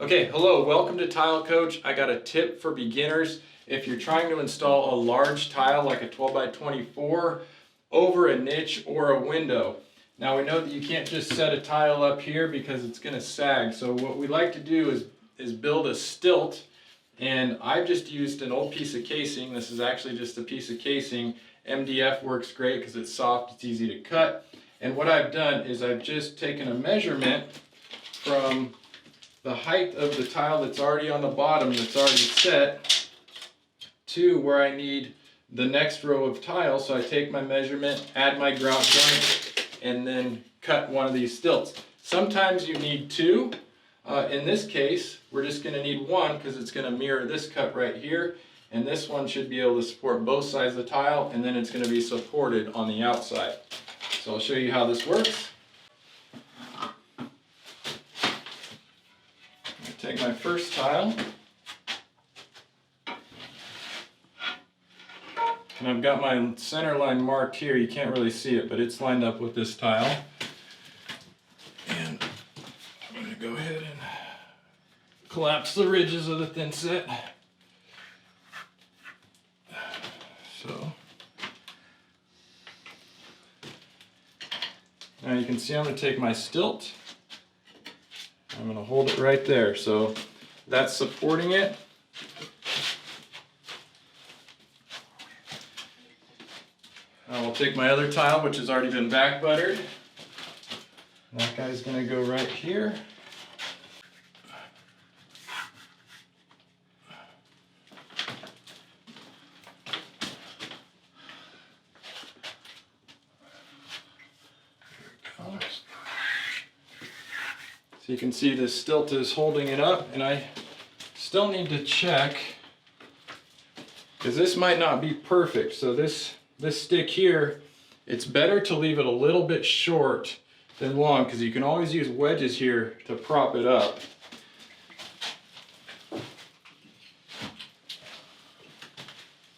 Okay, hello, welcome to Tile Coach. I got a tip for beginners. If you're trying to install a large tile like a 12 by 24 over a niche or a window. Now we know that you can't just set a tile up here because it's going to sag. So what we like to do is build a stilt, and I've just used an old piece of casing. This is actually just a piece of casing. MDF works great because it's soft, it's easy to cut. And what I've done is I've just taken a measurement from the height of the tile that's already on the bottom, that's already set, to where I need the next row of tiles. So I take my measurement, add my grout joint, and then cut one of these stilts. Sometimes you need two. In this case, we're just going to need one because it's going to mirror this cut right here. And this one should be able to support both sides of the tile, and then it's going to be supported on the outside. So I'll show you how this works. Take my first tile, and I've got my center line marked here. You can't really see it, but it's lined up with this tile. And I'm going to go ahead and collapse the ridges of the thin set. So now you can see I'm going to take my stilt. I'm going to hold it right there, so that's supporting it. I will take my other tile, which has already been back buttered. That guy's going to go right here. So you can see this stilt is holding it up, and I still need to check because this might not be perfect. So this stick here, it's better to leave it a little bit short than long because you can always use wedges here to prop it up.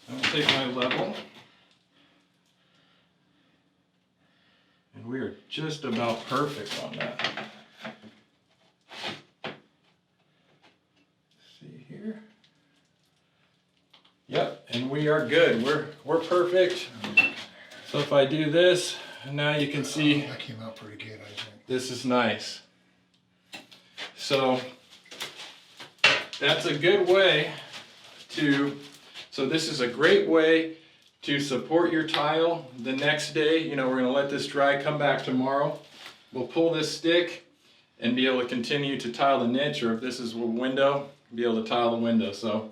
I'll take my level, and we are just about perfect on that. Here. Yep, and we are good. We're perfect. So if I do this, now you can see that came out pretty good, I think. This is nice. So that's a good way to, so this is a great way to support your tile the next day. You know, we're going to let this dry, come back tomorrow. We'll pull this stick and be able to continue to tile the niche, or if this is a window, be able to tile the window. So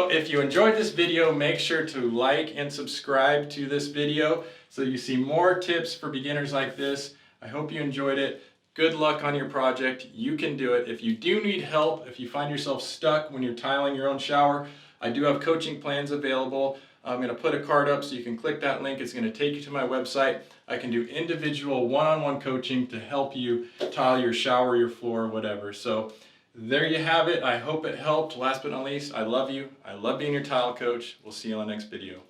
if you enjoyed this video, make sure to like and subscribe to this video so you see more tips for beginners like this. I hope you enjoyed it. Good luck on your project. You can do it. If you do need help, if you find yourself stuck when you're tiling your own shower, I do have coaching plans available. I'm going to put a card up so you can click that link. It's going to take you to my website. I can do individual one-on-one coaching to help you tile your shower, your floor, whatever. So there you have it. I hope it helped. Last but not least, I love you. I love being your tile coach. We'll see you on the next video.